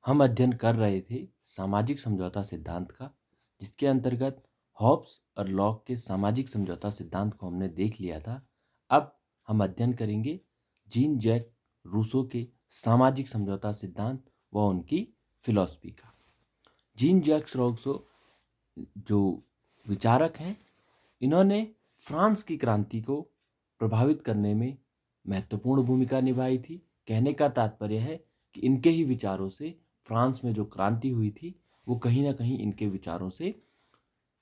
हम अध्ययन कर रहे थे सामाजिक समझौता सिद्धांत का, जिसके अंतर्गत हॉब्स और लॉक के सामाजिक समझौता सिद्धांत को हमने देख लिया था। अब हम अध्ययन करेंगे जीन जैक रूसो के सामाजिक समझौता सिद्धांत व उनकी फिलॉसफी का। जीन जैक रूसो जो विचारक हैं, इन्होंने फ्रांस की क्रांति को प्रभावित करने में महत्वपूर्ण भूमिका निभाई थी। कहने का तात्पर्य है कि इनके ही विचारों से फ्रांस में जो क्रांति हुई थी वो कहीं ना कहीं इनके विचारों से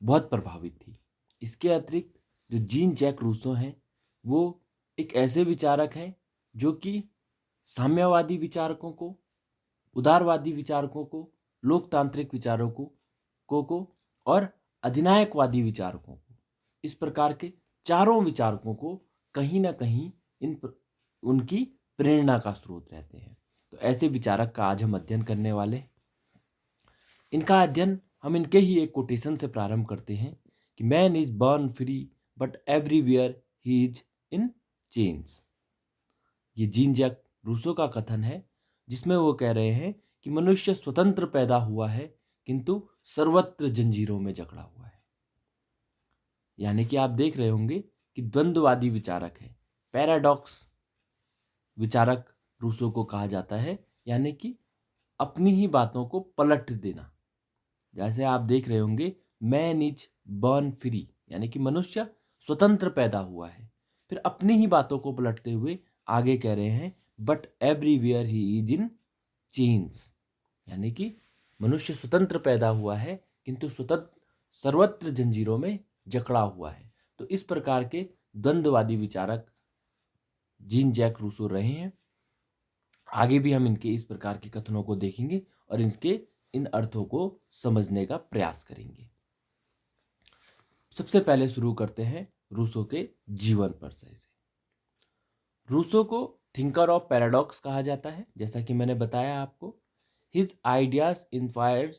बहुत प्रभावित थी। इसके अतिरिक्त जो जीन जैक रूसो हैं वो एक ऐसे विचारक हैं जो कि साम्यवादी विचारकों को, उदारवादी विचारकों को, लोकतांत्रिक विचारकों को और अधिनायकवादी विचारकों को, इस प्रकार के चारों विचारकों को कहीं ना कहीं उनकी प्रेरणा का स्रोत रहते हैं। तो ऐसे विचारक का आज हम अध्ययन करने वाले हैं। इनका अध्ययन हम इनके ही एक कोटेशन से प्रारंभ करते हैं कि man is born free but everywhere he is in chains. ये जीन जैक रूसो का कथन है, जिसमें वो कह रहे हैं कि मनुष्य स्वतंत्र पैदा हुआ है किंतु सर्वत्र जंजीरों में जकड़ा हुआ है। यानी कि आप देख रहे होंगे कि द्वंद्ववादी विचारक है, पैराडॉक्स विचारक रूसो को कहा जाता है, यानी कि अपनी ही बातों को पलट देना। जैसे आप देख रहे होंगे मैन इज बॉर्न फ्री, यानी कि मनुष्य स्वतंत्र पैदा हुआ है, फिर अपनी ही बातों को पलटते हुए आगे कह रहे हैं but everywhere he is in chains, यानी कि मनुष्य स्वतंत्र पैदा हुआ है किंतु सर्वत्र जंजीरों में जकड़ा हुआ है। तो इस प्रकार के द्वंद्ववादी विचारक जीन जैक रूसो रहे हैं। आगे भी हम इनके इस प्रकार के कथनों को देखेंगे और इनके इन अर्थों को समझने का प्रयास करेंगे। सबसे पहले शुरू करते हैं रूसो के जीवन परिचय से। रूसो को थिंकर ऑफ पैराडॉक्स कहा जाता है, जैसा कि मैंने बताया आपको। His ideas inspired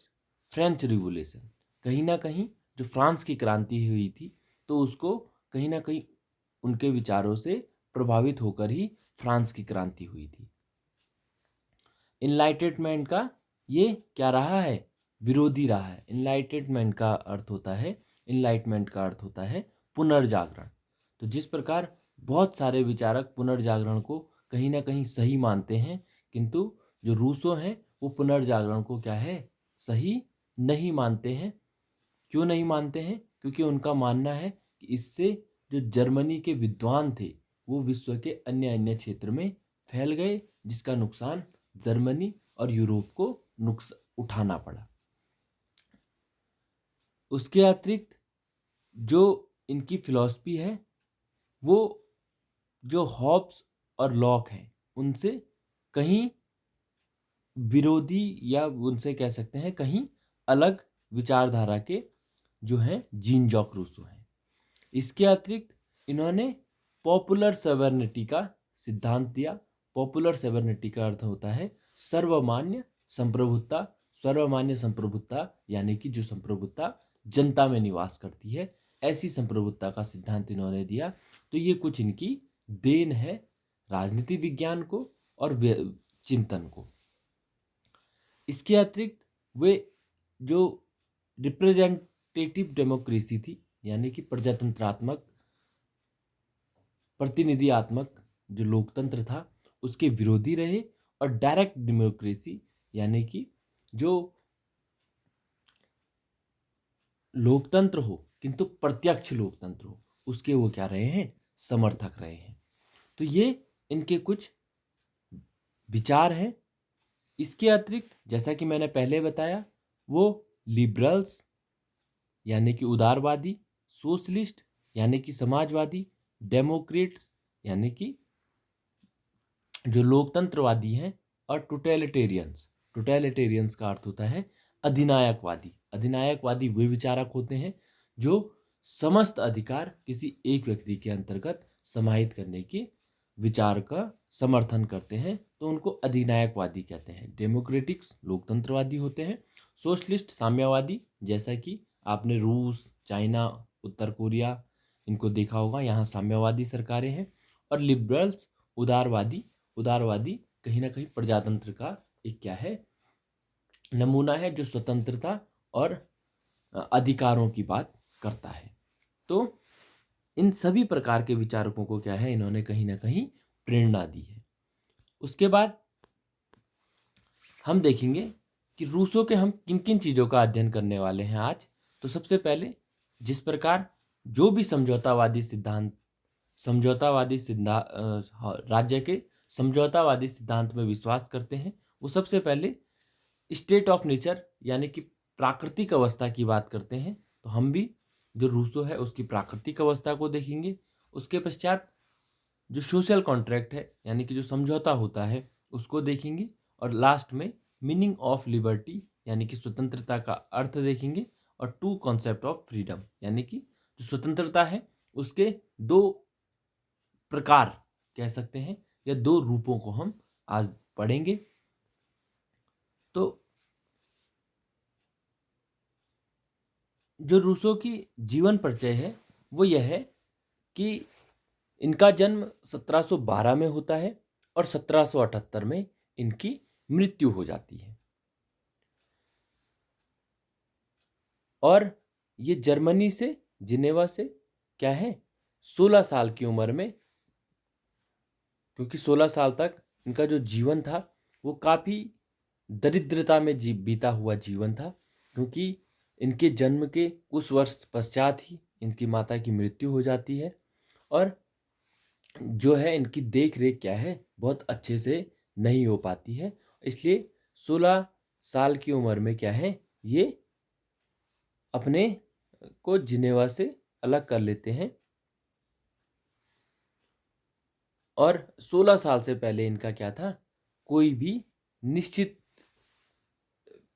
French revolution, कहीं ना कहीं जो फ्रांस की क्रांति हुई थी तो उसको कहीं ना कहीं उनके विचारों से प्रभावित होकर ही फ्रांस की क्रांति हुई थी। इनलाइटमेंट का ये क्या रहा है, विरोधी रहा है। इनलाइटमेंट का अर्थ होता है, इनलाइटमेंट का अर्थ होता है पुनर्जागरण। तो जिस प्रकार बहुत सारे विचारक पुनर्जागरण को कहीं ना कहीं सही मानते हैं, किंतु जो रूसो हैं वो पुनर्जागरण को क्या है, सही नहीं मानते हैं। क्यों नहीं मानते हैं? क्योंकि उनका मानना है कि इससे जो जर्मनी के विद्वान थे वो विश्व के अन्य अन्य क्षेत्र में फैल गए, जिसका नुकसान जर्मनी और यूरोप को उठाना पड़ा। उसके अतिरिक्त जो इनकी फिलॉसफी है वो जो हॉब्स और लॉक हैं उनसे कहीं विरोधी, या उनसे कह सकते हैं कहीं अलग विचारधारा के जो हैं जीन जैक रूसो हैं। इसके अतिरिक्त इन्होंने पॉपुलर सॉवरेनिटी का सिद्धांत दिया। पॉपुलर सॉवरेनिटी का अर्थ होता है सर्वमान्य संप्रभुता। सर्वमान्य संप्रभुता यानी कि जो संप्रभुता जनता में निवास करती है, ऐसी संप्रभुता का सिद्धांत इन्होंने दिया। तो ये कुछ इनकी देन है राजनीति विज्ञान को और चिंतन को। इसके अतिरिक्त वे जो रिप्रेजेंटेटिव डेमोक्रेसी थी, यानी कि प्रजातंत्रात्मक प्रतिनिधियात्मक जो लोकतंत्र था उसके विरोधी रहे, और डायरेक्ट डेमोक्रेसी यानी कि जो लोकतंत्र हो किंतु प्रत्यक्ष लोकतंत्र हो उसके वो क्या रहे हैं, समर्थक रहे हैं। तो ये इनके कुछ विचार हैं। इसके अतिरिक्त जैसा कि मैंने पहले बताया वो लिबरल्स यानी कि उदारवादी, सोशलिस्ट यानी कि समाजवादी, डेमोक्रेट्स यानी कि जो लोकतंत्रवादी हैं, और टोटलिटेरियंस का अर्थ होता है अधिनायकवादी। अधिनायकवादी वे विचारक होते हैं जो समस्त अधिकार किसी एक व्यक्ति के अंतर्गत समाहित करने के विचार का समर्थन करते हैं, तो उनको अधिनायकवादी कहते हैं। डेमोक्रेटिक्स लोकतंत्रवादी होते हैं। सोशलिस्ट साम्यवादी, जैसा कि आपने रूस, चाइना, उत्तर कोरिया इनको देखा होगा, यहाँ साम्यवादी सरकारें हैं। और लिबरल्स उदारवादी, उदारवादी कहीं ना कहीं प्रजातंत्र का एक क्या है, नमूना है जो स्वतंत्रता और अधिकारों की बात करता है। तो इन सभी प्रकार के विचारकों को क्या है, इन्होंने कहीं ना कहीं प्रेरणा दी है। उसके बाद हम देखेंगे कि रूसो के हम किन किन चीज़ों का अध्ययन करने वाले हैं आज। तो सबसे पहले जिस प्रकार जो भी राज्य के समझौतावादी सिद्धांत में विश्वास करते हैं, वो सबसे पहले स्टेट ऑफ नेचर यानी कि प्राकृतिक अवस्था की बात करते हैं। तो हम भी जो रूसो है उसकी प्राकृतिक अवस्था को देखेंगे। उसके पश्चात जो सोशल कॉन्ट्रैक्ट है यानी कि जो समझौता होता है उसको देखेंगे। और लास्ट में मीनिंग ऑफ लिबर्टी यानी कि स्वतंत्रता का अर्थ देखेंगे। और टू कॉन्सेप्ट ऑफ फ्रीडम यानी कि जो स्वतंत्रता है उसके दो प्रकार कह सकते हैं या दो रूपों को हम आज पढ़ेंगे। तो जो रूसो की जीवन परिचय है वो यह है कि इनका जन्म 1712 में होता है और 1778 में इनकी मृत्यु हो जाती है। और ये जर्मनी से जिनेवा से क्या है 16 साल की उम्र में, क्योंकि 16 साल तक इनका जो जीवन था वो काफ़ी दरिद्रता में बीता हुआ जीवन था, क्योंकि इनके जन्म के कुछ वर्ष पश्चात ही इनकी माता की मृत्यु हो जाती है। और जो है इनकी देख रेख क्या है बहुत अच्छे से नहीं हो पाती है, इसलिए 16 साल की उम्र में क्या है ये अपने को जिनेवा से अलग कर लेते हैं। और 16 साल से पहले इनका क्या था, कोई भी निश्चित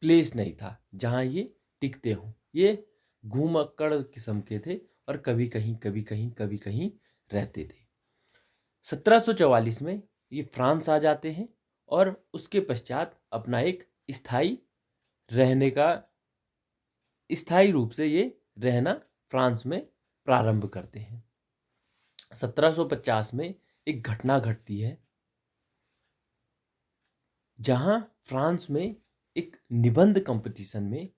प्लेस नहीं था जहाँ ये टिकते हों। ये घूमक्कड़ किस्म के थे और कभी कहीं रहते थे। 1744 में ये फ्रांस आ जाते हैं और उसके पश्चात अपना एक स्थायी रूप से ये रहना फ्रांस में प्रारंभ करते हैं। 1750 में एक घटना घटती है जहां फ्रांस में एक निबंध कंपटीशन में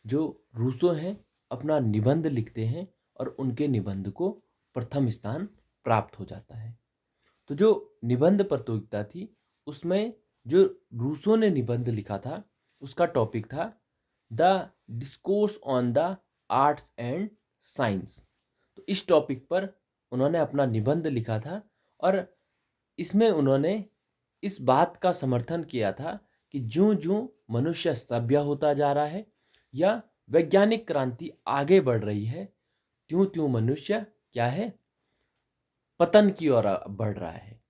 जो रूसो हैं अपना निबंध लिखते हैं और उनके निबंध को प्रथम स्थान प्राप्त हो जाता है। तो जो निबंध प्रतियोगिता थी उसमें जो रूसो ने निबंध लिखा था उसका टॉपिक था the discourse on the arts and science. तो इस टॉपिक पर उन्होंने अपना निबंध लिखा था और इसमें उन्होंने इस बात का समर्थन किया था कि ज्यों ज्यों मनुष्य सभ्य होता जा रहा है या वैज्ञानिक क्रांति आगे बढ़ रही है, त्यों त्यों मनुष्य क्या है पतन की ओर बढ़ रहा है।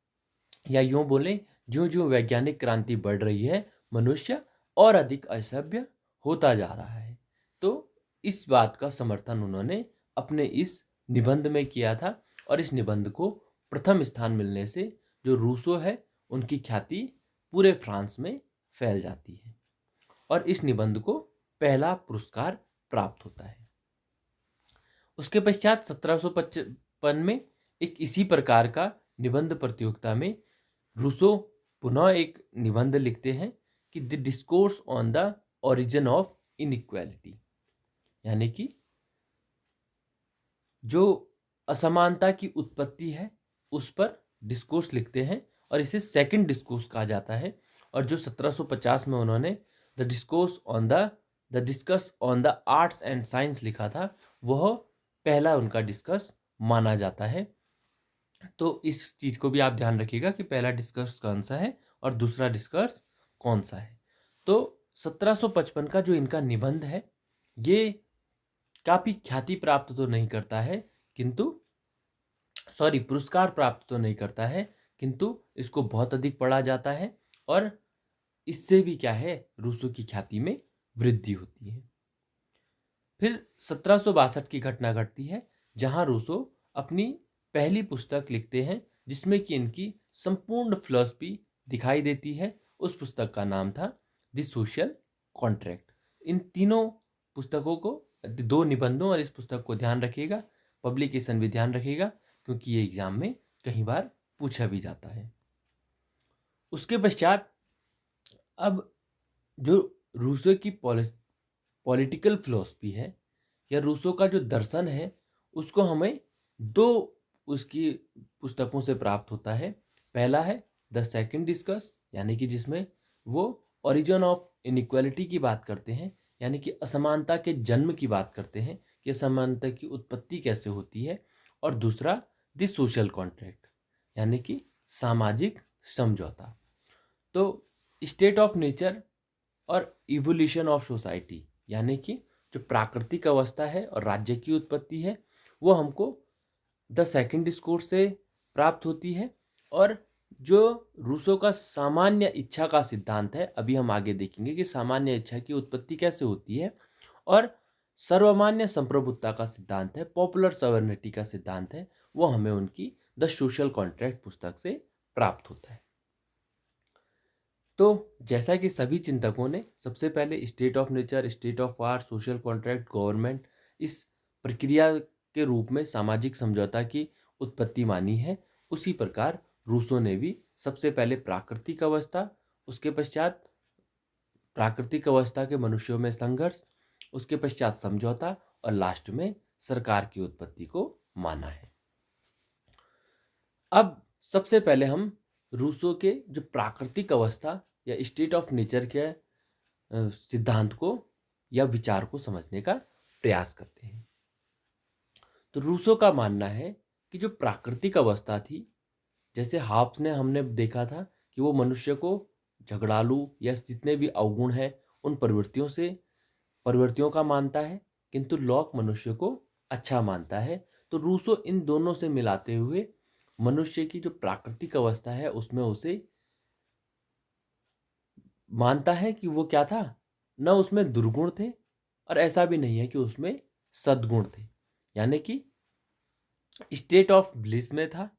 या यूं बोले ज्यों ज्यों वैज्ञानिक क्रांति बढ़ रही है मनुष्य और अधिक असभ्य होता जा रहा है। तो इस बात का समर्थन उन्होंने अपने इस निबंध में किया था और इस निबंध को प्रथम स्थान मिलने से जो रूसो है उनकी ख्याति पूरे फ्रांस में फैल जाती है और इस निबंध को पहला पुरस्कार प्राप्त होता है। उसके पश्चात 1755 में एक इसी प्रकार का निबंध प्रतियोगिता में रूसो पुनः एक निबंध लिखते हैं कि the discourse on the origin of inequality, यानी कि जो असमानता की उत्पत्ति है उस पर डिस्कोर्स लिखते हैं और इसे सेकंड डिस्कोर्स कहा जाता है। और जो 1750 में उन्होंने the discuss on the arts and science लिखा था वह पहला उनका डिस्कस माना जाता है। तो इस चीज़ को भी आप ध्यान रखिएगा कि पहला डिस्कस कौन सा है और दूसरा डिस्कस कौन सा है। तो 1755 का जो इनका निबंध है ये काफ़ी ख्याति प्राप्त तो नहीं करता है पुरस्कार प्राप्त तो नहीं करता है, किंतु इसको बहुत अधिक पढ़ा जाता है और इससे भी क्या है रूसो की ख्याति में वृद्धि होती है। फिर 1762 की घटना घटती है जहां रूसो अपनी पहली पुस्तक लिखते हैं जिसमें कि इनकी संपूर्ण फिलॉसफी दिखाई देती है। उस पुस्तक का नाम था द सोशल कॉन्ट्रैक्ट। इन तीनों पुस्तकों को, दो निबंधों और इस पुस्तक को ध्यान रखिएगा, पब्लिकेशन भी ध्यान रखिएगा क्योंकि ये एग्जाम में कई बार पूछा भी जाता है। उसके पश्चात अब जो रूसो की पॉलिटिकल फिलॉसफी है या रूसो का जो दर्शन है उसको हमें दो उसकी पुस्तकों से प्राप्त होता है। पहला है द सेकंड डिस्कस, यानी कि जिसमें वो ओरिजिन ऑफ इनइक्वालिटी की बात करते हैं, यानी कि असमानता के जन्म की बात करते हैं कि असमानता की उत्पत्ति कैसे होती है। और दूसरा द सोशल कॉन्ट्रैक्ट, यानी कि सामाजिक समझौता। तो स्टेट ऑफ नेचर और इवोल्यूशन ऑफ सोसाइटी, यानी कि जो प्राकृतिक अवस्था है और राज्य की उत्पत्ति है वो हमको द सेकंड डिस्कोर्स से प्राप्त होती है। और जो रूसो का सामान्य इच्छा का सिद्धांत है, अभी हम आगे देखेंगे कि सामान्य इच्छा की उत्पत्ति कैसे होती है। और सर्वमान्य संप्रभुता का सिद्धांत है, पॉपुलर सवर्निटी का सिद्धांत है, वो हमें उनकी द सोशल कॉन्ट्रैक्ट पुस्तक से प्राप्त होता है। तो जैसा कि सभी चिंतकों ने सबसे पहले state of nature, state of war, social contract, government, इस प्रक्रिया के रूप में सामाजिक समझौता की उत्पत्ति मानी है, उसी प्रकार रूसो ने भी सबसे पहले प्राकृतिक अवस्था, उसके पश्चात प्राकृतिक अवस्था के मनुष्यों में संघर्ष, उसके पश्चात समझौता और लास्ट में सरकार की उत्पत्ति को माना है। अब सबसे पहले हम रूसो के जो प्राकृतिक अवस्था या स्टेट ऑफ नेचर के सिद्धांत को या विचार को समझने का प्रयास करते हैं। तो रूसो का मानना है कि जो प्राकृतिक अवस्था थी, जैसे हॉब्स ने हमने देखा था कि वो मनुष्य को झगड़ालू या जितने भी अवगुण हैं उन प्रवृत्तियों का मानता है, किंतु लॉक मनुष्य को अच्छा मानता है। तो रूसो इन दोनों से मिलाते हुए मनुष्य की जो प्राकृतिक अवस्था है उसमें उसे मानता है कि वो क्या था, न उसमें दुर्गुण थे और ऐसा भी नहीं है कि उसमें सद्गुण थे, यानी कि स्टेट ऑफ ब्लिस में था,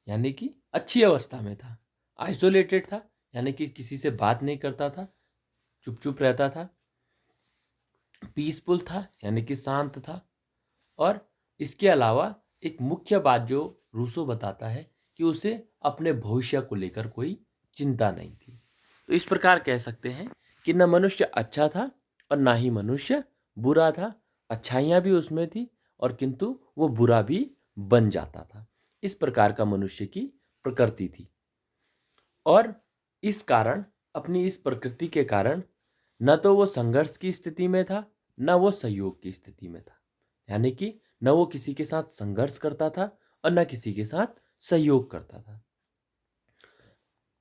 यानी कि अच्छी अवस्था में था। आइसोलेटेड था, यानी कि किसी से बात नहीं करता था, चुप चुप रहता था। पीसफुल था, यानी कि शांत था। और इसके अलावा एक मुख्य बात जो रूसो बताता है कि उसे अपने भविष्य को लेकर कोई चिंता नहीं थी। तो इस प्रकार कह सकते हैं कि न मनुष्य अच्छा था और ना ही मनुष्य बुरा था। अच्छाइयाँ भी उसमें थी और किंतु वो बुरा भी बन जाता था। इस प्रकार का मनुष्य की प्रकृति थी। और इस कारण, अपनी इस प्रकृति के कारण, न तो वो संघर्ष की स्थिति में था, न वो सहयोग की स्थिति में था, यानी कि न वो किसी के साथ संघर्ष करता था और न किसी के साथ सहयोग करता था।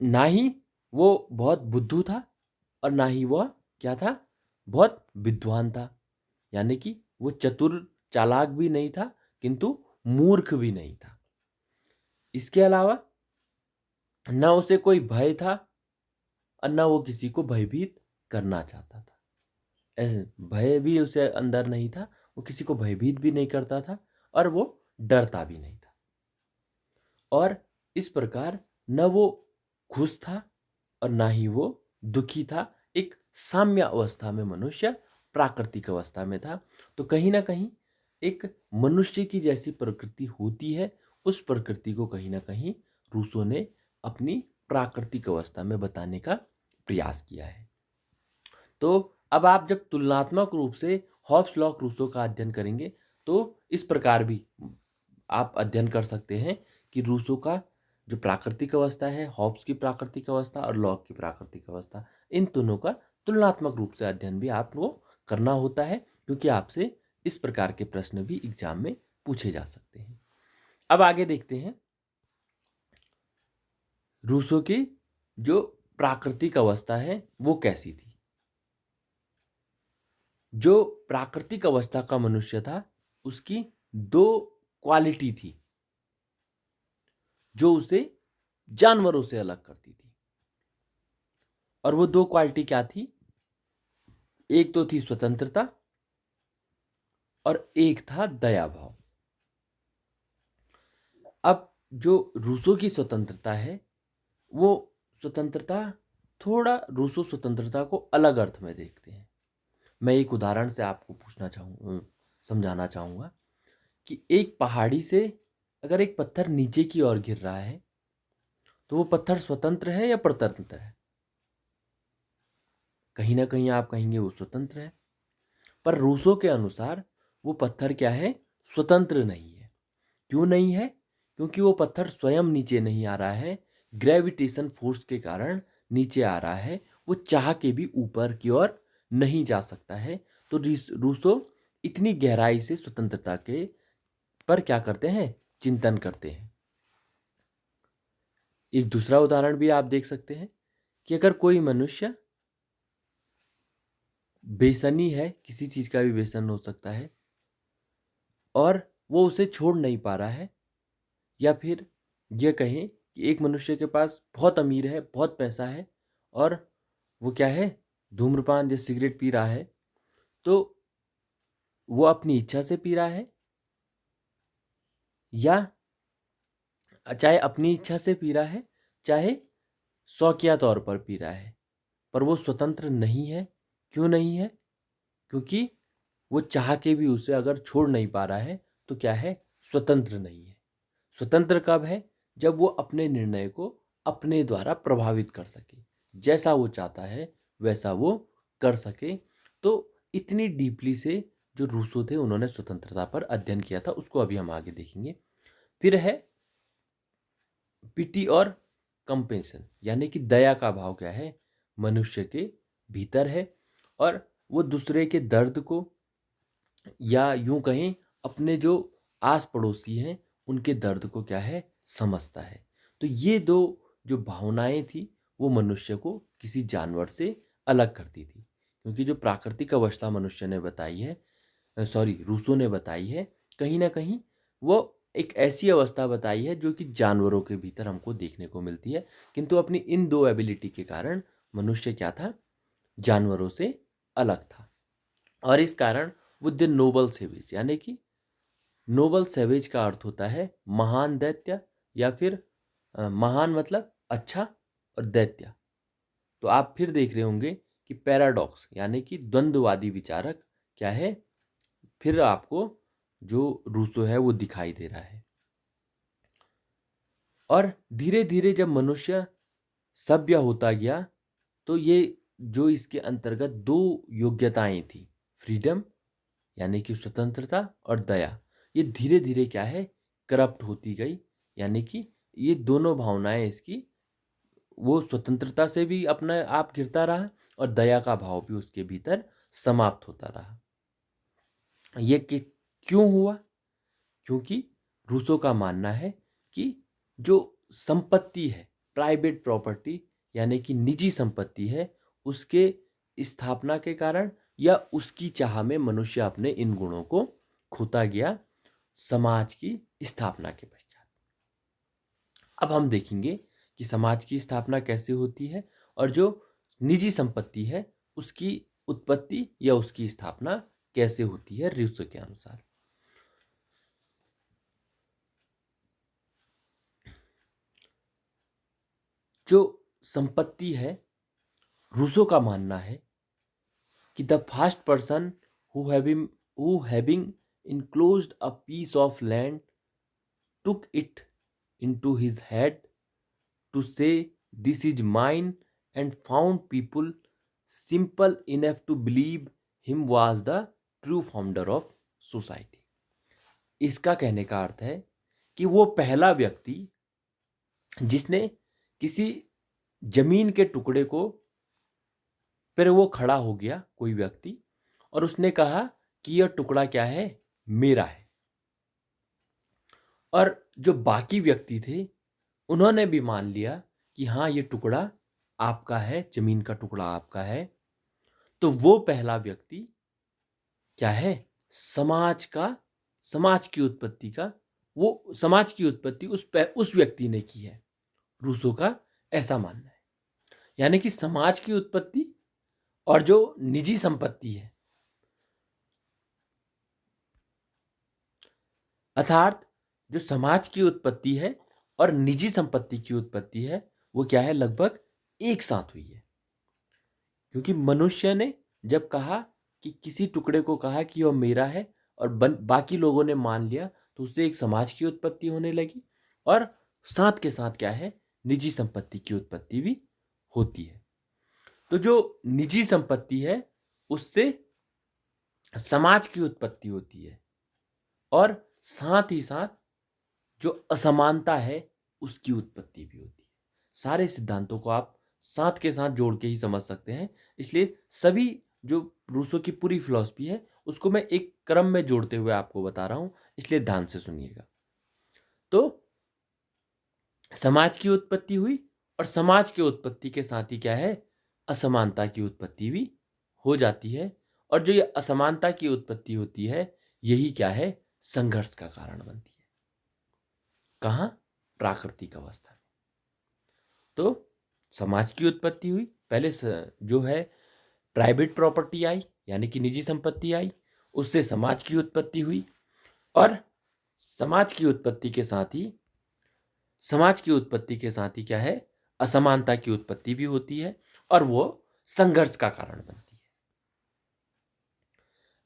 ना ही वो बहुत बुद्धू था और ना ही वह क्या था, बहुत विद्वान था, यानी कि वो चतुर चालाक भी नहीं था किंतु मूर्ख भी नहीं था। इसके अलावा न उसे कोई भय था और न वो किसी को भयभीत करना चाहता था। ऐसे भय भी उसे अंदर नहीं था, वो किसी को भयभीत भी नहीं करता था और वो डरता भी नहीं था। और इस प्रकार न वो खुश था और ना ही वो दुखी था। एक साम्य अवस्था में मनुष्य प्राकृतिक अवस्था में था। तो कहीं ना कहीं एक मनुष्य की जैसी प्रकृति होती है, उस प्रकृति को कहीं ना कहीं रूसो ने अपनी प्राकृतिक अवस्था में बताने का प्रयास किया है। तो अब आप जब तुलनात्मक रूप से हॉब्स लॉक रूसो का अध्ययन करेंगे तो इस प्रकार भी आप अध्ययन कर सकते हैं कि रूसो का जो प्राकृतिक अवस्था है, हॉब्स की प्राकृतिक अवस्था और लॉक की प्राकृतिक अवस्था, इन दोनों का तुलनात्मक रूप से अध्ययन भी आपको करना होता है, क्योंकि आपसे इस प्रकार के प्रश्न भी एग्जाम में पूछे जा सकते हैं। अब आगे देखते हैं रूसो की जो प्राकृतिक अवस्था है वो कैसी थी। जो प्राकृतिक अवस्था का मनुष्य था उसकी दो क्वालिटी थी जो उसे जानवरों से अलग करती थी। और वो दो क्वालिटी क्या थी? एक तो थी स्वतंत्रता और एक था दया भाव। अब जो रूसो की स्वतंत्रता है, वो स्वतंत्रता थोड़ा रूसो स्वतंत्रता को अलग अर्थ में देखते हैं। मैं एक उदाहरण से आपको समझाना चाहूंगा कि एक पहाड़ी से अगर एक पत्थर नीचे की ओर गिर रहा है तो वो पत्थर स्वतंत्र है या परतंत्र है? कहीं ना कहीं आप कहेंगे वो स्वतंत्र है, पर रूसो के अनुसार वो पत्थर क्या है, स्वतंत्र नहीं है। क्यों नहीं है? क्योंकि वो पत्थर स्वयं नीचे नहीं आ रहा है, ग्रेविटेशन फोर्स के कारण नीचे आ रहा है, वो चाह के भी ऊपर की ओर नहीं जा सकता है। तो रूसो इतनी गहराई से स्वतंत्रता के पर क्या करते हैं, चिंतन करते हैं। एक दूसरा उदाहरण भी आप देख सकते हैं कि अगर कोई मनुष्य बेसनी है, किसी चीज का भी व्यसन हो सकता है, और वो उसे छोड़ नहीं पा रहा है, या फिर ये कहें कि एक मनुष्य के पास बहुत अमीर है, बहुत पैसा है, और वो क्या है, धूम्रपान या सिगरेट पी रहा है, तो वो अपनी इच्छा से पी रहा है, या चाहे अपनी इच्छा से पी रहा है, चाहे शौकिया तौर पर पी रहा है, पर वो स्वतंत्र नहीं है। क्यों नहीं है? क्योंकि वो चाह के भी उसे अगर छोड़ नहीं पा रहा है तो क्या है, स्वतंत्र नहीं है। स्वतंत्र कब है? जब वो अपने निर्णय को अपने द्वारा प्रभावित कर सके, जैसा वो चाहता है वैसा वो कर सके। तो इतनी डीपली से जो रूसो थे उन्होंने स्वतंत्रता पर अध्ययन किया था, उसको अभी हम आगे देखेंगे। फिर है पिटी और कंपेंशन, यानी कि दया का भाव क्या है, मनुष्य के भीतर है, और वो दूसरे के दर्द को, या यूं कहें अपने जो आस पड़ोसी हैं उनके दर्द को क्या है, समझता है। तो ये दो जो भावनाएं थी वो मनुष्य को किसी जानवर से अलग करती थी। क्योंकि जो प्राकृतिक अवस्था मनुष्य ने बताई है, सॉरी रूसो ने बताई है, कहीं ना कहीं वो एक ऐसी अवस्था बताई है जो कि जानवरों के भीतर हमको देखने को मिलती है। किंतु अपनी इन दो एबिलिटी के कारण मनुष्य क्या था, जानवरों से अलग था। और इस कारण वो द नोबल सेवेज, यानी कि नोबल सेवेज का अर्थ होता है महान दैत्य, या फिर महान मतलब अच्छा, और दैत्य। तो आप फिर देख रहे होंगे कि पैराडॉक्स यानी कि द्वंद्ववादी विचारक क्या है, फिर आपको जो रूसो है वो दिखाई दे रहा है। और धीरे धीरे जब मनुष्य सभ्य होता गया तो ये जो इसके अंतर्गत दो योग्यताएं थी, फ्रीडम यानी कि स्वतंत्रता, और दया, ये धीरे धीरे क्या है, करप्ट होती गई। यानी कि ये दोनों भावनाएं इसकी, वो स्वतंत्रता से भी अपने आप गिरता रहा और दया का भाव भी उसके भीतर समाप्त होता रहा। ये कि क्यों हुआ? क्योंकि रूसो का मानना है कि जो संपत्ति है, प्राइवेट प्रॉपर्टी यानी कि निजी संपत्ति है, उसके स्थापना के कारण या उसकी चाह में मनुष्य अपने इन गुणों को खोता गया समाज की स्थापना के पश्चात। अब हम देखेंगे कि समाज की स्थापना कैसे होती है और जो निजी संपत्ति है उसकी उत्पत्ति या उसकी स्थापना कैसे होती है रूसो के अनुसार। जो संपत्ति है, रूसो का मानना है कि the first person who having enclosed a piece of land took it into his head to say this is mine and found people simple enough to believe him was the true founder of society। इसका कहने का अर्थ है कि वो पहला व्यक्ति जिसने किसी जमीन के टुकड़े को, फिर वो खड़ा हो गया कोई व्यक्ति और उसने कहा कि यह टुकड़ा क्या है, मेरा है। और जो बाकी व्यक्ति थे उन्होंने भी मान लिया कि हाँ ये टुकड़ा आपका है, जमीन का टुकड़ा आपका है। तो वो पहला व्यक्ति क्या है, समाज की उत्पत्ति का, वो समाज की उत्पत्ति उस व्यक्ति ने की है। रूसो का ऐसा मानना है। यानी कि समाज की उत्पत्ति और जो निजी संपत्ति है, अर्थात जो समाज की उत्पत्ति है और निजी संपत्ति की उत्पत्ति है, वो क्या है, लगभग एक साथ हुई है। क्योंकि मनुष्य ने जब कहा कि किसी टुकड़े को कहा कि वह मेरा है और बाकी लोगों ने मान लिया, तो उससे एक समाज की उत्पत्ति होने लगी और साथ के साथ क्या है, निजी संपत्ति की उत्पत्ति भी होती है। तो जो निजी संपत्ति है उससे समाज की उत्पत्ति होती है और साथ ही साथ जो असमानता है उसकी उत्पत्ति भी होती है। सारे सिद्धांतों को आप साथ के साथ जोड़ के ही समझ सकते हैं। इसलिए सभी जो रूसो की पूरी फिलॉसफी है उसको मैं एक क्रम में जोड़ते हुए आपको बता रहा हूं, इसलिए ध्यान से सुनिएगा। तो समाज की उत्पत्ति हुई और समाज की उत्पत्ति के साथ ही क्या है, असमानता की उत्पत्ति भी हो जाती है। और जो ये असमानता की उत्पत्ति होती है यही क्या है, संघर्ष का कारण बनती है। कहाँ? प्राकृतिक अवस्था में। तो समाज की उत्पत्ति हुई, पहले जो है प्राइवेट प्रॉपर्टी आई यानी कि निजी संपत्ति आई, उससे समाज की उत्पत्ति हुई और समाज की उत्पत्ति के साथ ही क्या है, असमानता की उत्पत्ति भी होती है और वो संघर्ष का कारण बनती है।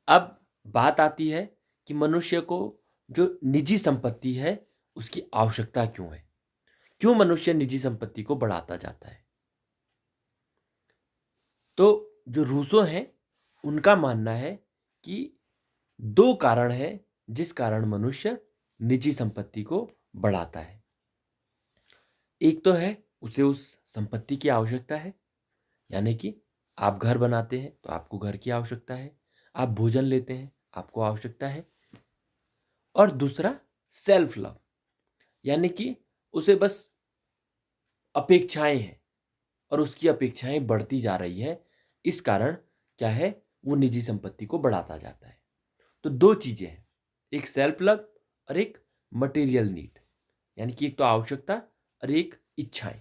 अब बात आती है कि मनुष्य को जो निजी संपत्ति है उसकी आवश्यकता क्यों है, क्यों मनुष्य निजी संपत्ति को बढ़ाता जाता है। तो जो रूसो हैं उनका मानना है कि दो कारण है जिस कारण मनुष्य निजी संपत्ति को बढ़ाता है। एक तो है उसे उस संपत्ति की आवश्यकता है, यानी कि आप घर बनाते हैं तो आपको घर की आवश्यकता है, आप भोजन लेते हैं आपको आवश्यकता है। और दूसरा सेल्फ लव, यानी कि उसे बस अपेक्षाएं हैं और उसकी अपेक्षाएं बढ़ती जा रही है, इस कारण क्या है, वो निजी संपत्ति को बढ़ाता जाता है। तो दो चीजें हैं, एक सेल्फ लव और एक मटेरियल नीड, यानी कि एक तो आवश्यकता और एक इच्छाएं।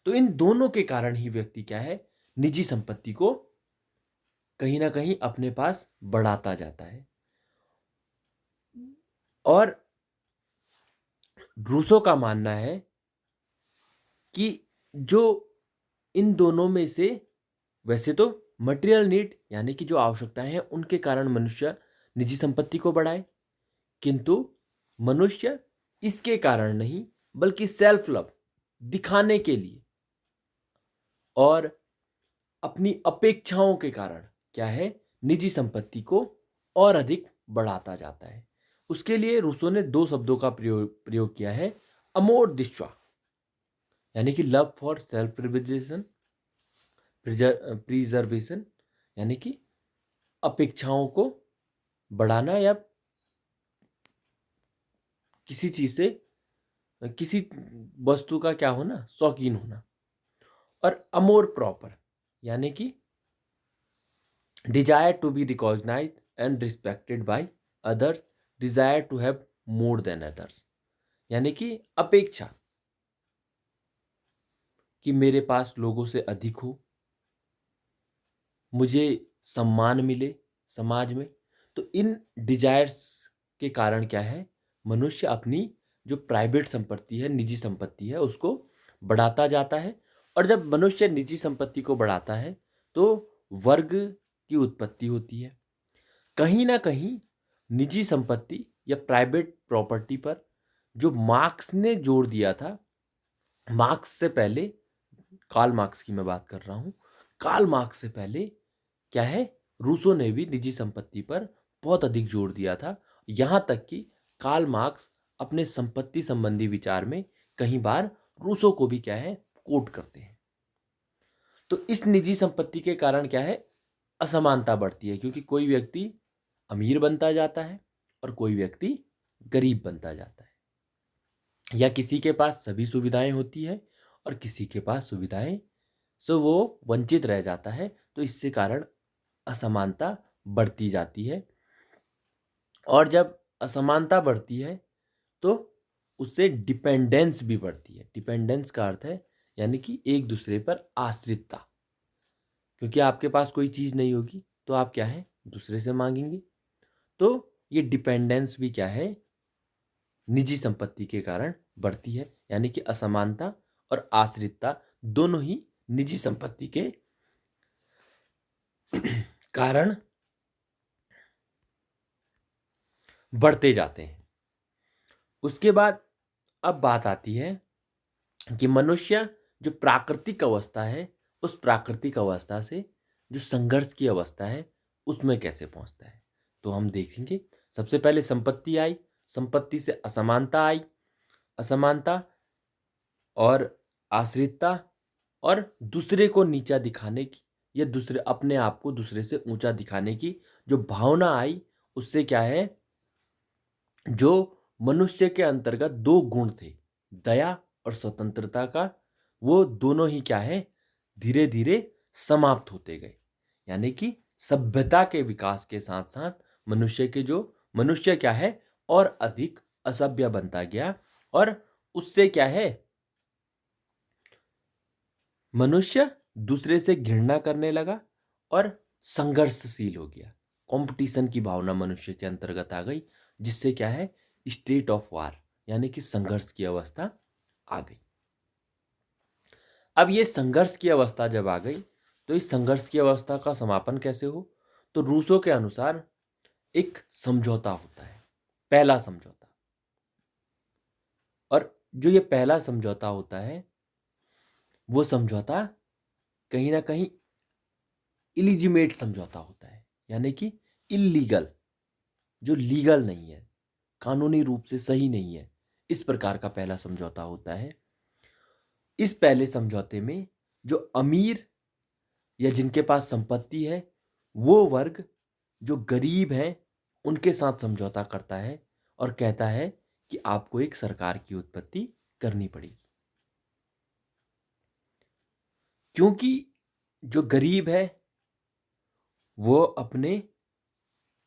तो इन दोनों के कारण ही व्यक्ति क्या है, निजी संपत्ति को कहीं ना कहीं अपने पास बढ़ाता जाता है। और रूसो का मानना है कि जो इन दोनों में से, वैसे तो मटेरियल नीड यानी कि जो आवश्यकताएं हैं उनके कारण मनुष्य निजी संपत्ति को बढ़ाए, किंतु मनुष्य इसके कारण नहीं बल्कि सेल्फ लव दिखाने के लिए और अपनी अपेक्षाओं के कारण क्या है, निजी संपत्ति को और अधिक बढ़ाता जाता है। उसके लिए रूसो ने दो शब्दों का प्रयोग किया है, अमोर दिश्वा यानी कि लव फॉर सेल्फ प्रिजर्वेशन, यानी कि अपेक्षाओं को बढ़ाना या किसी चीज से, किसी वस्तु का क्या होना, शौकीन होना। और अमोर प्रॉपर यानी कि desire to be recognised and respected by others, desire to have more than others, यानी कि अपेक्षा कि मेरे पास लोगों से अधिक हो, मुझे सम्मान मिले समाज में। तो इन डिजायर्स के कारण क्या है, मनुष्य अपनी जो प्राइवेट संपत्ति है, निजी संपत्ति है, उसको बढ़ाता जाता है। और जब मनुष्य निजी संपत्ति को बढ़ाता है तो वर्ग की उत्पत्ति होती है। कहीं ना कहीं निजी संपत्ति या प्राइवेट प्रॉपर्टी पर जो मार्क्स ने जोर दिया था, मार्क्स से पहले, कार्ल मार्क्स की मैं बात कर रहा हूं, कार्ल मार्क्स से पहले क्या है, रूसो ने भी निजी संपत्ति पर बहुत अधिक जोर दिया था। यहां तक कि कार्ल मार्क्स अपने संपत्ति संबंधी विचार में कई बार रूसो को भी क्या है, कोट करते हैं। तो इस निजी संपत्ति के कारण क्या है, असमानता बढ़ती है, क्योंकि कोई व्यक्ति अमीर बनता जाता है और कोई व्यक्ति गरीब बनता जाता है, या किसी के पास सभी सुविधाएं होती है और किसी के पास सुविधाएं सो वो वंचित रह जाता है। तो इससे कारण असमानता बढ़ती जाती है। और जब असमानता बढ़ती है तो उससे डिपेंडेंस भी बढ़ती है। डिपेंडेंस का अर्थ है यानी कि एक दूसरे पर आश्रितता, क्योंकि आपके पास कोई चीज नहीं होगी तो आप क्या है, दूसरे से मांगेंगे। तो ये डिपेंडेंस भी क्या है, निजी संपत्ति के कारण बढ़ती है, यानी कि असमानता और आश्रितता दोनों ही निजी संपत्ति के कारण बढ़ते जाते हैं। उसके बाद अब बात आती है कि मनुष्य जो प्राकृतिक अवस्था है उस प्राकृतिक अवस्था से जो संघर्ष की अवस्था है उसमें कैसे पहुंचता है। तो हम देखेंगे, सबसे पहले संपत्ति आई, संपत्ति से असमानता आई, असमानता और आश्रितता और दूसरे को नीचा दिखाने की या दूसरे अपने आप को दूसरे से ऊंचा दिखाने की जो भावना आई, उससे क्या है, जो मनुष्य के अंतर्गत दो गुण थे, दया और स्वतंत्रता का, वो दोनों ही क्या है, धीरे धीरे समाप्त होते गए। यानी कि सभ्यता के विकास के साथ साथ मनुष्य क्या है, और अधिक असभ्य बनता गया और उससे क्या है, मनुष्य दूसरे से घृणा करने लगा और संघर्षशील हो गया। कंपटीशन की भावना मनुष्य के अंतर्गत आ गई, जिससे क्या है, स्टेट ऑफ वार यानी कि संघर्ष की अवस्था आ गई। अब ये संघर्ष की अवस्था जब आ गई, तो इस संघर्ष की अवस्था का समापन कैसे हो, तो रूसो के अनुसार एक समझौता होता है, पहला समझौता। और जो ये पहला समझौता होता है, वो समझौता कहीं ना कहीं इलिजिमेट समझौता होता है, यानी कि इलीगल, जो लीगल नहीं है, कानूनी रूप से सही नहीं है, इस प्रकार का पहला समझौता होता है। इस पहले समझौते में जो अमीर या जिनके पास संपत्ति है, वो वर्ग जो गरीब हैं उनके साथ समझौता करता है और कहता है कि आपको एक सरकार की उत्पत्ति करनी पड़ेगी, क्योंकि जो गरीब है वो अपने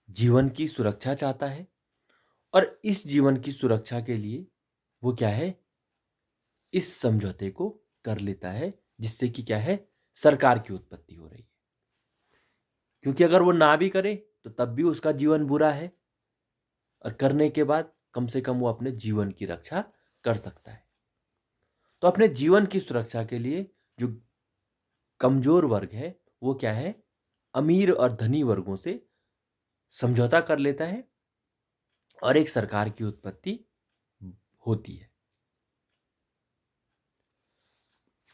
जीवन की सुरक्षा चाहता है और इस जीवन की सुरक्षा के लिए वो क्या है, इस समझौते को कर लेता है, जिससे कि क्या है, सरकार की उत्पत्ति हो रही है। क्योंकि अगर वो ना भी करे तो तब भी उसका जीवन बुरा है, और करने के बाद कम से कम वो अपने जीवन की रक्षा कर सकता है। तो अपने जीवन की सुरक्षा के लिए जो कमजोर वर्ग है वो क्या है, अमीर और धनी वर्गों से समझौता कर लेता है और एक सरकार की उत्पत्ति होती है।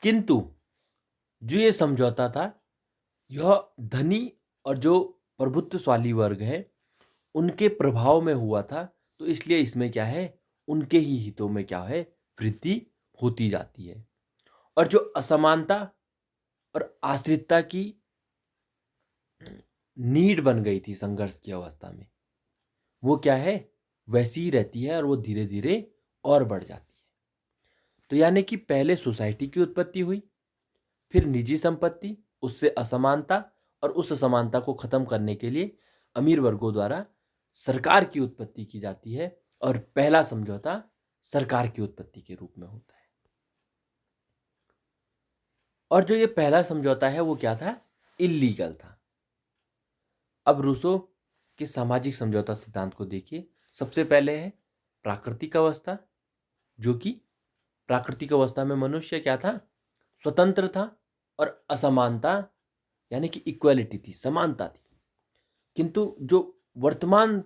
किंतु जो ये समझौता था, यह धनी और जो प्रभुत्वशाली वर्ग है उनके प्रभाव में हुआ था, तो इसलिए इसमें क्या है, उनके ही हितों में क्या है, वृद्धि होती जाती है। और जो असमानता और आश्रितता की नीड बन गई थी संघर्ष की अवस्था में, वो क्या है, वैसी ही रहती है और वो धीरे धीरे और बढ़ जाती है। तो यानी कि पहले सोसाइटी की उत्पत्ति हुई, फिर निजी संपत्ति, उससे असमानता, और उस असमानता को खत्म करने के लिए अमीर वर्गों द्वारा सरकार की उत्पत्ति की जाती है, और पहला समझौता सरकार की उत्पत्ति के रूप में होता है। और जो ये पहला समझौता है वो क्या था, इल्लीगल था। अब रूसो के सामाजिक समझौता सिद्धांत को देखिए। सबसे पहले है प्राकृतिक अवस्था, जो कि प्राकृतिक अवस्था में मनुष्य क्या था, स्वतंत्र था और असमानता यानी कि इक्वालिटी थी, समानता थी। किंतु जो वर्तमान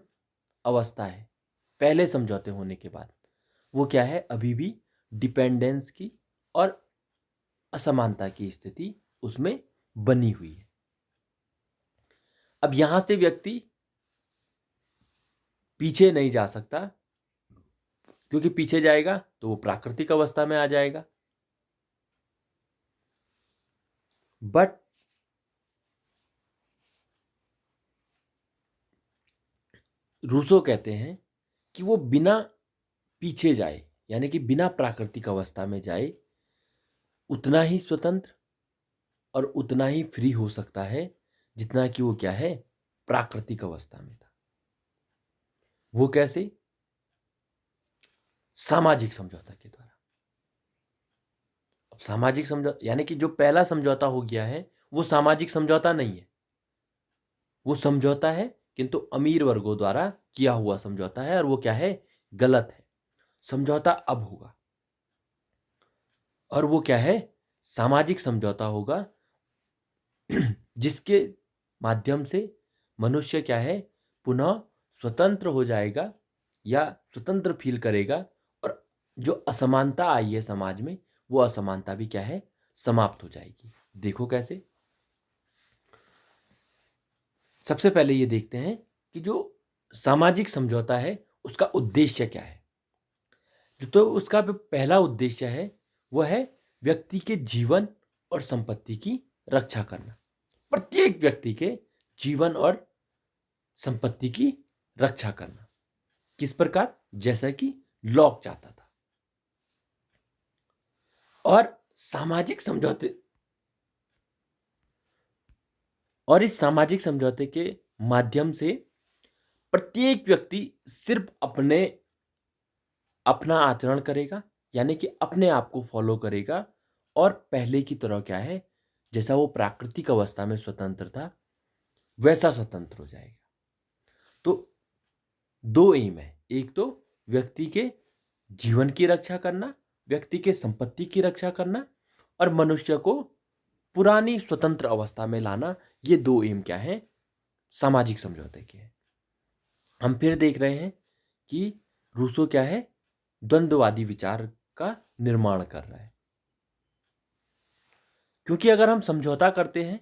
अवस्था है पहले समझौते होने के बाद, वो क्या है, अभी भी डिपेंडेंस की और असमानता की स्थिति उसमें बनी हुई है। अब यहां से व्यक्ति पीछे नहीं जा सकता, क्योंकि पीछे जाएगा तो वो प्राकृतिक अवस्था में आ जाएगा। बट रूसो कहते हैं कि वो बिना पीछे जाए, यानी कि बिना प्राकृतिक अवस्था में जाए, उतना ही स्वतंत्र और उतना ही फ्री हो सकता है जितना कि वो क्या है, प्राकृतिक अवस्था में था। वो कैसे, सामाजिक समझौता के द्वारा। अब सामाजिक समझौता यानी कि जो पहला समझौता हो गया है वो सामाजिक समझौता नहीं है, वो समझौता है किंतु अमीर वर्गों द्वारा किया हुआ समझौता है, और वो क्या है, गलत है। समझौता अब होगा, और वो क्या है, सामाजिक समझौता होगा, जिसके माध्यम से मनुष्य क्या है, पुनः स्वतंत्र हो जाएगा या स्वतंत्र फील करेगा, और जो असमानता आई है समाज में, वो असमानता भी क्या है, समाप्त हो जाएगी। देखो कैसे। सबसे पहले ये देखते हैं कि जो सामाजिक समझौता है उसका उद्देश्य क्या है। तो उसका जो पहला उद्देश्य है वह है व्यक्ति के जीवन और संपत्ति की रक्षा करना। प्रत्येक व्यक्ति के जीवन और संपत्ति की रक्षा करना। किस प्रकार? जैसा कि लॉक चाहता था। और सामाजिक समझौते और इस सामाजिक समझौते के माध्यम से प्रत्येक व्यक्ति सिर्फ अपना आचरण करेगा, यानी कि अपने आप को फॉलो करेगा और पहले की तरह क्या है, जैसा वो प्राकृतिक अवस्था में स्वतंत्र था वैसा स्वतंत्र हो जाएगा। तो दो एम है, एक तो व्यक्ति के जीवन की रक्षा करना, व्यक्ति के संपत्ति की रक्षा करना, और मनुष्य को पुरानी स्वतंत्र अवस्था में लाना। ये दो एम क्या है, सामाजिक समझौते के हैं। हम फिर देख रहे हैं कि रूसो क्या है, द्वंद्ववादी विचार का निर्माण कर रहा है। क्योंकि अगर हम समझौता करते हैं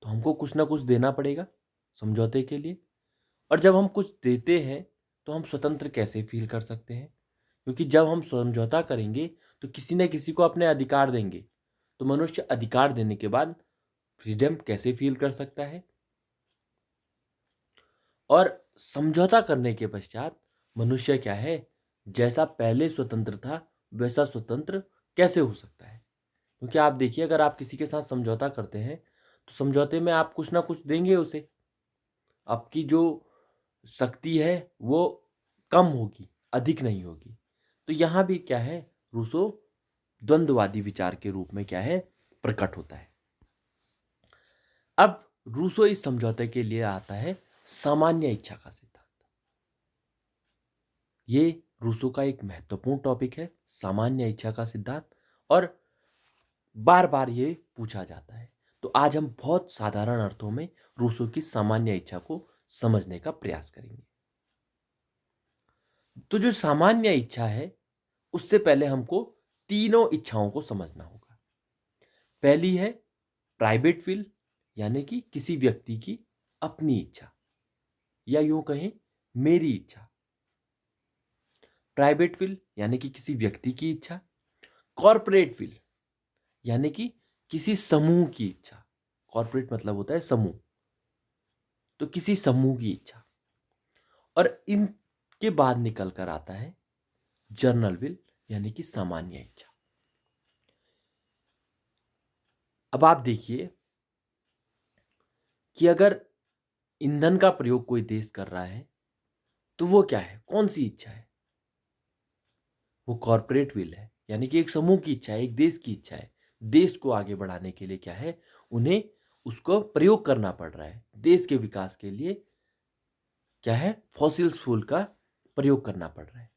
तो हमको कुछ ना कुछ देना पड़ेगा समझौते के लिए, और जब हम कुछ देते हैं तो हम स्वतंत्र कैसे फील कर सकते हैं? क्योंकि जब हम समझौता करेंगे तो किसी न किसी को अपने अधिकार देंगे, तो मनुष्य अधिकार देने के बाद फ्रीडम कैसे फील कर सकता है? और समझौता करने के पश्चात मनुष्य क्या है, जैसा पहले स्वतंत्र था वैसा स्वतंत्र कैसे हो सकता है? क्योंकि आप देखिए, अगर आप किसी के साथ समझौता करते हैं तो समझौते में आप कुछ ना कुछ देंगे उसे। आपकी जो शक्ति है वो कम होगी, अधिक नहीं होगी। तो यहाँ भी क्या है, रूसो द्वंद्ववादी विचार के रूप में क्या है, प्रकट होता है। अब रूसो इस समझौते के लिए आता है सामान्य इच्छा का सिद्धांत। ये रूसो का एक महत्वपूर्ण टॉपिक है, सामान्य इच्छा का सिद्धांत, और बार बार ये पूछा जाता है। तो आज हम बहुत साधारण अर्थों में रूसो की सामान्य इच्छा को समझने का प्रयास करेंगे। तो जो सामान्य इच्छा है उससे पहले हमको तीनों इच्छाओं को समझना होगा। पहली है प्राइवेट विल, यानी कि किसी व्यक्ति की अपनी इच्छा, या यूं कहें मेरी इच्छा। प्राइवेट विल यानी कि किसी व्यक्ति की इच्छा। कॉर्पोरेट विल यानी कि किसी समूह की इच्छा। कॉर्पोरेट मतलब होता है समूह, तो किसी समूह की इच्छा। और इनके बाद निकल कर आता है जर्नल विल, यानी कि सामान्य इच्छा। अब आप देखिए कि अगर ईंधन का प्रयोग कोई देश कर रहा है तो वो क्या है, कौन सी इच्छा है? वो कॉर्पोरेट विल है, यानी कि एक समूह की इच्छा है, एक देश की इच्छा है। देश को आगे बढ़ाने के लिए क्या है, उन्हें उसको प्रयोग करना पड़ रहा है। देश के विकास के लिए क्या है, फॉसिल्स फ्यूल का प्रयोग करना पड़ रहा है।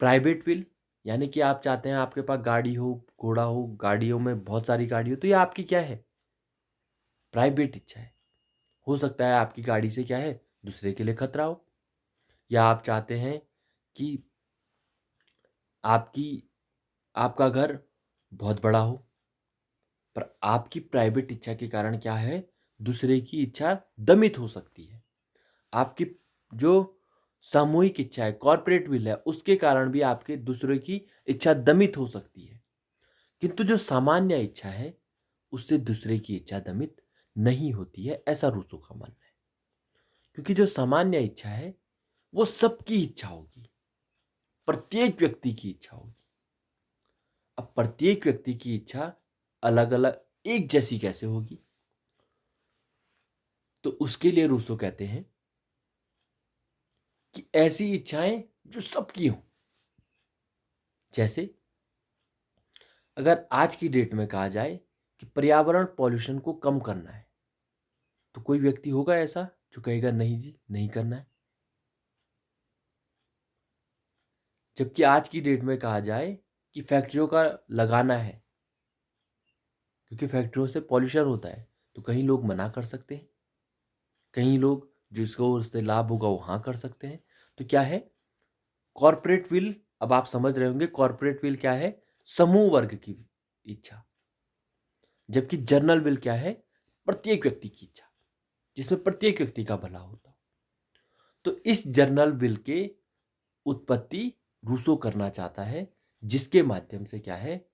प्राइवेट विल यानी कि आप चाहते हैं आपके पास गाड़ी हो, घोड़ा हो, गाड़ियों में बहुत सारी गाड़ी हो, तो ये आपकी क्या है, प्राइवेट इच्छा है। हो सकता है आपकी गाड़ी से क्या है, दूसरे के लिए खतरा हो, या आप चाहते हैं कि आपकी आपका घर बहुत बड़ा हो, पर आपकी प्राइवेट इच्छा के कारण क्या है, दूसरे की इच्छा दमित हो सकती है। आपकी जो सामूहिक इच्छा है, कॉर्पोरेट विल है, उसके कारण भी आपके दूसरे की इच्छा दमित हो सकती है। किंतु जो सामान्य इच्छा है उससे दूसरे की इच्छा दमित नहीं होती है, ऐसा रूसो का मानना है। क्योंकि जो सामान्य इच्छा है वो सबकी इच्छा होगी, प्रत्येक व्यक्ति की इच्छा होगी। अब प्रत्येक व्यक्ति की इच्छा अलग अलग एक जैसी कैसे होगी? तो उसके लिए रूसो कहते हैं कि ऐसी इच्छाएं जो सबकी हो। जैसे अगर आज की डेट में कहा जाए कि पर्यावरण पॉल्यूशन को कम करना है, तो कोई व्यक्ति होगा ऐसा जो कहेगा नहीं जी नहीं करना है। जबकि आज की डेट में कहा जाए कि फैक्ट्रियों का लगाना है क्योंकि फैक्ट्रियों से पॉल्यूशन होता है, तो कहीं लोग मना कर सकते हैं, कहीं लोग जिसको उससे लाभ होगा वो हाँ कर सकते हैं। तो क्या है, कॉर्पोरेट विल, अब आप समझ रहे होंगे कॉर्पोरेट विल क्या है, समूह वर्ग की इच्छा। जबकि जर्नल विल क्या है, प्रत्येक व्यक्ति की इच्छा, जिसमें प्रत्येक व्यक्ति का भला होता हो। तो इस जर्नल विल के उत्पत्ति रूसो करना चाहता है, जिसके माध्यम से क्या है,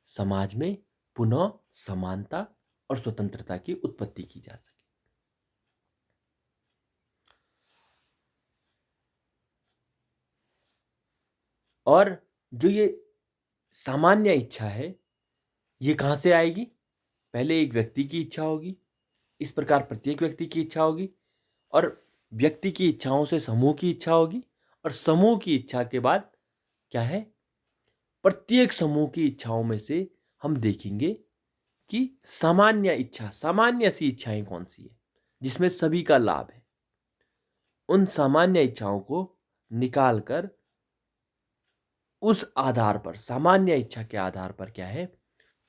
समाज में पुनः समानता और स्वतंत्रता की उत्पत्ति की जा सके। और जो ये सामान्य इच्छा है, ये कहां से आएगी? पहले एक व्यक्ति की इच्छा होगी, इस प्रकार प्रत्येक व्यक्ति की इच्छा होगी, और व्यक्ति की इच्छाओं से समूह की इच्छा होगी, और समूह की इच्छा के बाद क्या है, प्रत्येक समूह की इच्छाओं में से हम देखेंगे कि सामान्य इच्छा, सामान्य सी इच्छाएं कौन सी है जिसमें सभी का लाभ है। उन सामान्य इच्छाओं को निकालकर उस आधार पर, सामान्य इच्छा के आधार पर क्या है,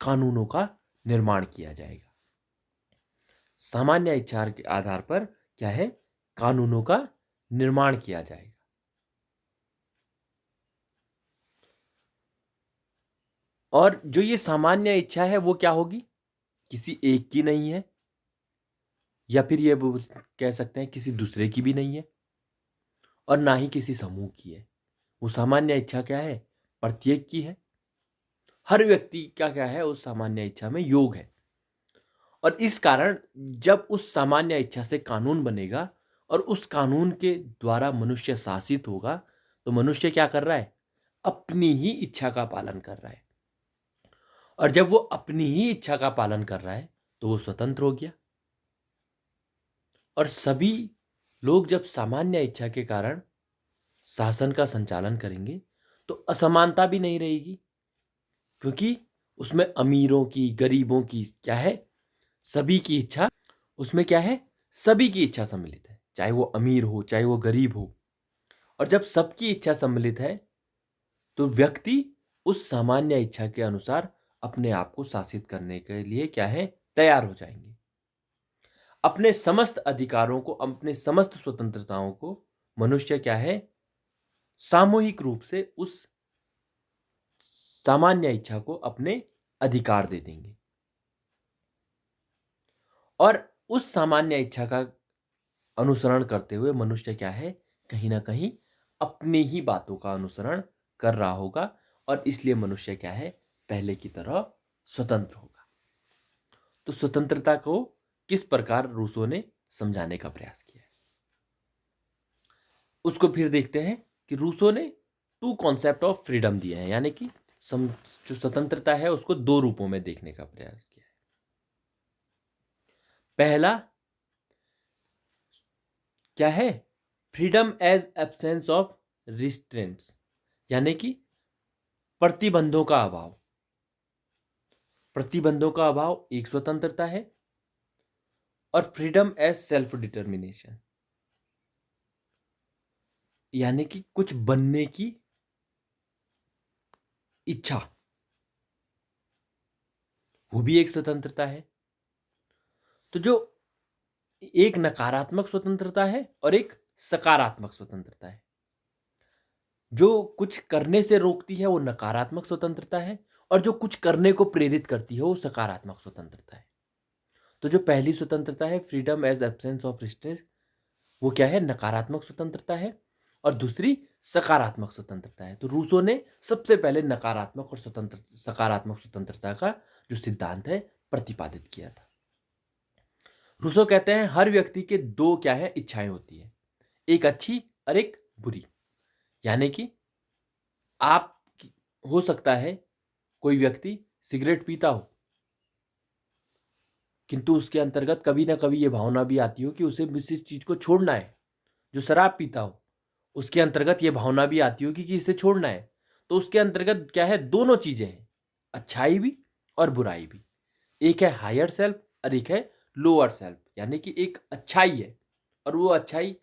कानूनों का निर्माण किया जाएगा। सामान्य इच्छा के आधार पर क्या है, कानूनों का निर्माण किया जाएगा। और जो ये सामान्य इच्छा है वो क्या होगी, किसी एक की नहीं है, या फिर ये कह सकते हैं किसी दूसरे की भी नहीं है, और ना ही किसी समूह की है। वो सामान्य इच्छा क्या है, प्रत्येक की है। हर व्यक्ति का क्या है, उस सामान्य इच्छा में योग है। और इस कारण जब उस सामान्य इच्छा से कानून बनेगा और उस कानून के द्वारा मनुष्य शासित होगा, तो मनुष्य क्या कर रहा है, अपनी ही इच्छा का पालन कर रहा है। और जब वो अपनी ही इच्छा का पालन कर रहा है तो वो स्वतंत्र हो गया। और सभी लोग जब सामान्य इच्छा के कारण शासन का संचालन करेंगे तो असमानता भी नहीं रहेगी, क्योंकि उसमें अमीरों की, गरीबों की क्या है, सभी की इच्छा, उसमें क्या है, सभी की इच्छा सम्मिलित है, चाहे वो अमीर हो चाहे वो गरीब हो। और जब सबकी इच्छा सम्मिलित है तो व्यक्ति उस सामान्य इच्छा के अनुसार अपने आप को शासित करने के लिए क्या है, तैयार हो जाएंगे। अपने समस्त अधिकारों को, अपने समस्त स्वतंत्रताओं को मनुष्य क्या है, सामूहिक रूप से उस सामान्य इच्छा को अपने अधिकार दे देंगे। और उस सामान्य इच्छा का अनुसरण करते हुए मनुष्य क्या है, कहीं ना कहीं अपनी ही बातों का अनुसरण कर रहा होगा, और इसलिए मनुष्य क्या है, पहले की तरह स्वतंत्र होगा। तो स्वतंत्रता को किस प्रकार रूसो ने समझाने का प्रयास किया है, उसको फिर देखते हैं कि रूसो ने टू कॉन्सेप्ट ऑफ फ्रीडम दिए हैं, यानी कि जो स्वतंत्रता है उसको दो रूपों में देखने का प्रयास किया है। पहला क्या है, freedom as absence of restraints, यानी कि प्रतिबंधों का अभाव। प्रतिबंधों का अभाव एक स्वतंत्रता है। और फ्रीडम एज सेल्फ डिटर्मिनेशन, यानी कि कुछ बनने की इच्छा, वो भी एक स्वतंत्रता है। तो जो एक नकारात्मक स्वतंत्रता है और एक सकारात्मक स्वतंत्रता है। जो कुछ करने से रोकती है वो नकारात्मक स्वतंत्रता है, और जो कुछ करने को प्रेरित करती है वो सकारात्मक स्वतंत्रता है। तो जो पहली स्वतंत्रता है, freedom as absence of restraint, वो क्या है, नकारात्मक स्वतंत्रता है, और दूसरी सकारात्मक स्वतंत्रता है। तो रूसो ने सबसे पहले नकारात्मक और सकारात्मक स्वतंत्रता का जो सिद्धांत है प्रतिपादित किया था। रूसो कहते हैं हर व्यक्ति के दो क्या है, इच्छाएं होती है, एक अच्छी और एक बुरी। यानी कि आप, हो सकता है कोई व्यक्ति सिगरेट पीता हो, किंतु उसके अंतर्गत कभी ना कभी ये भावना भी आती हो कि उसे इस चीज को छोड़ना है। जो शराब पीता हो, उसके अंतर्गत ये भावना भी आती होगी कि इसे छोड़ना है। तो उसके अंतर्गत क्या है, दोनों चीजें हैं, अच्छाई भी और बुराई भी। एक है हायर सेल्फ और एक है लोअर सेल्फ, यानी कि एक अच्छाई है और वो अच्छाई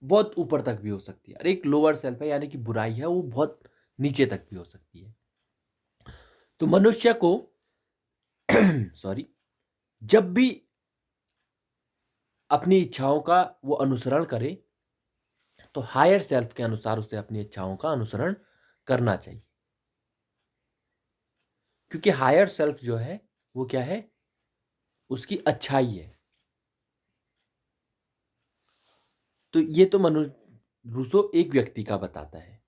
बहुत ऊपर तक भी हो सकती है, और एक लोअर सेल्फ है यानी कि बुराई है, वो बहुत नीचे तक भी हो सकती है। तो मनुष्य को सॉरी, जब भी अपनी इच्छाओं का वो अनुसरण करे तो हायर सेल्फ के अनुसार उसे अपनी इच्छाओं का अनुसरण करना चाहिए। क्योंकि हायर सेल्फ जो है वो क्या है, उसकी अच्छाई है। तो ये तो रूसो एक व्यक्ति का बताता है।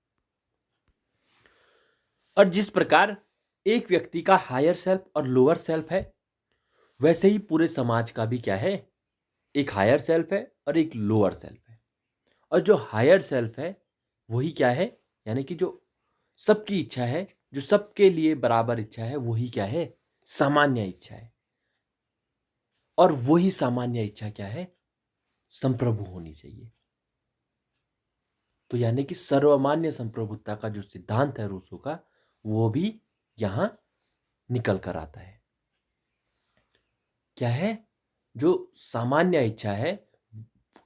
और जिस प्रकार एक व्यक्ति का हायर सेल्फ और लोअर सेल्फ है, वैसे ही पूरे समाज का भी क्या है, एक हायर सेल्फ है और एक लोअर सेल्फ है। और जो हायर सेल्फ है वही क्या है, यानी कि जो सबकी इच्छा है, जो सबके लिए बराबर इच्छा है, वही क्या है, सामान्य इच्छा है। और वही सामान्य इच्छा क्या है, संप्रभु होनी चाहिए। तो यानी कि सर्वमान्य संप्रभुता का जो सिद्धांत है रूसो का, वो भी यहां निकल कर आता है। क्या है, जो सामान्य इच्छा है,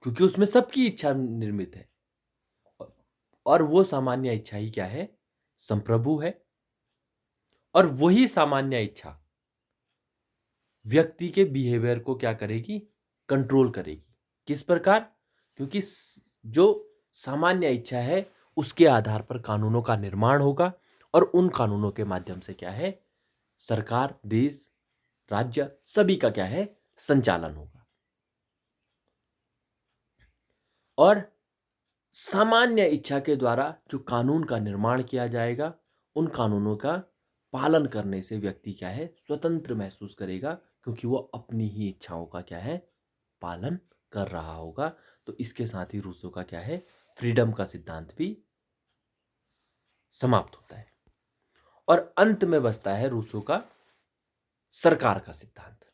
क्योंकि उसमें सबकी इच्छा निर्मित है, और वो सामान्य इच्छा ही क्या है, संप्रभु है। और वही सामान्य इच्छा व्यक्ति के बिहेवियर को क्या करेगी, कंट्रोल करेगी। किस प्रकार, क्योंकि जो सामान्य इच्छा है उसके आधार पर कानूनों का निर्माण होगा, और उन कानूनों के माध्यम से क्या है, सरकार, देश, राज्य सभी का क्या है, संचालन होगा। और सामान्य इच्छा के द्वारा जो कानून का निर्माण किया जाएगा, उन कानूनों का पालन करने से व्यक्ति क्या है, स्वतंत्र महसूस करेगा, क्योंकि वो अपनी ही इच्छाओं का क्या है, पालन कर रहा होगा। तो इसके साथ ही रूसो का क्या है, फ्रीडम का सिद्धांत भी समाप्त होता है। और अंत में बचता है रूसो का सरकार का सिद्धांत।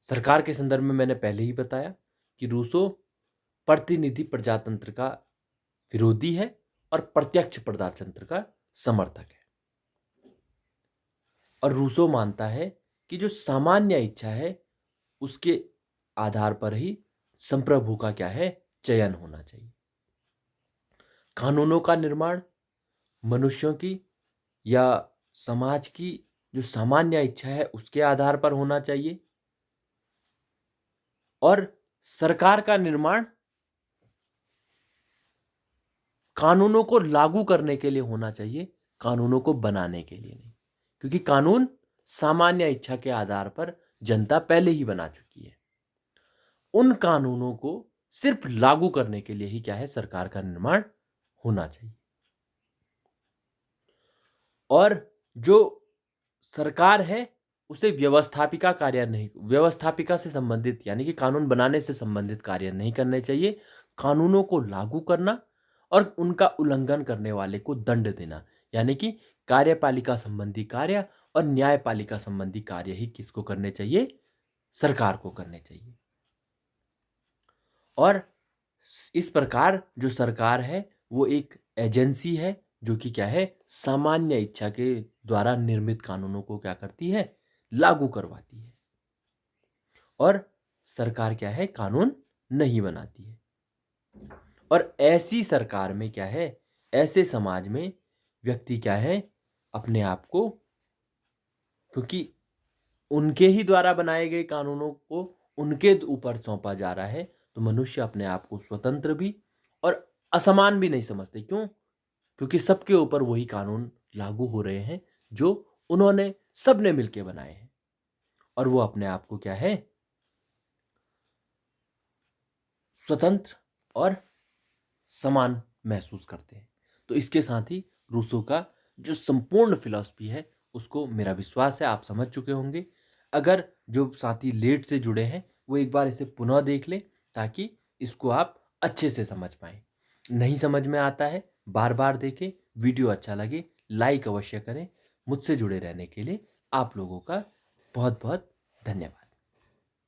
सरकार के संदर्भ में मैंने पहले ही बताया कि रूसो प्रतिनिधि प्रजातंत्र का विरोधी है और प्रत्यक्ष प्रजातंत्र का समर्थक है। और रूसो मानता है कि जो सामान्य इच्छा है उसके आधार पर ही संप्रभु का क्या है, चयन होना चाहिए। कानूनों का निर्माण मनुष्यों की या समाज की जो सामान्य इच्छा है उसके आधार पर होना चाहिए, और सरकार का निर्माण कानूनों को लागू करने के लिए होना चाहिए, कानूनों को बनाने के लिए नहीं। क्योंकि कानून सामान्य इच्छा के आधार पर जनता पहले ही बना चुकी है। उन कानूनों को सिर्फ लागू करने के लिए ही क्या है, सरकार का निर्माण होना चाहिए। और जो सरकार है उसे व्यवस्थापिका कार्य नहीं, व्यवस्थापिका से संबंधित यानी कि कानून बनाने से संबंधित कार्य नहीं करने चाहिए। कानूनों को लागू करना और उनका उल्लंघन करने वाले को दंड देना, यानी कि कार्यपालिका संबंधी कार्य और न्यायपालिका संबंधी कार्य ही किसको करने चाहिए, सरकार को करने चाहिए। और इस प्रकार जो सरकार है वो एक एजेंसी है जो कि क्या है, सामान्य इच्छा के द्वारा निर्मित कानूनों को क्या करती है, लागू करवाती है। और सरकार क्या है, कानून नहीं बनाती है। और ऐसी सरकार में क्या है, ऐसे समाज में व्यक्ति क्या है, अपने आप को, क्योंकि उनके ही द्वारा बनाए गए कानूनों को उनके ऊपर सौंपा जा रहा है, तो मनुष्य अपने आप को स्वतंत्र भी और असमान भी नहीं समझते। क्यों, क्योंकि सबके ऊपर वही कानून लागू हो रहे हैं जो उन्होंने सबने मिलकर बनाए हैं, और वो अपने आप को क्या है, स्वतंत्र और समान महसूस करते हैं। तो इसके साथ ही रूसो का जो संपूर्ण फिलॉसफी है उसको मेरा विश्वास है आप समझ चुके होंगे। अगर जो साथी लेट से जुड़े हैं वो एक बार इसे पुनः देख लें, ताकि इसको आप अच्छे से समझ पाएं। नहीं समझ में आता है बार बार देखें, वीडियो अच्छा लगे लाइक अवश्य करें। मुझसे जुड़े रहने के लिए आप लोगों का बहुत बहुत धन्यवाद।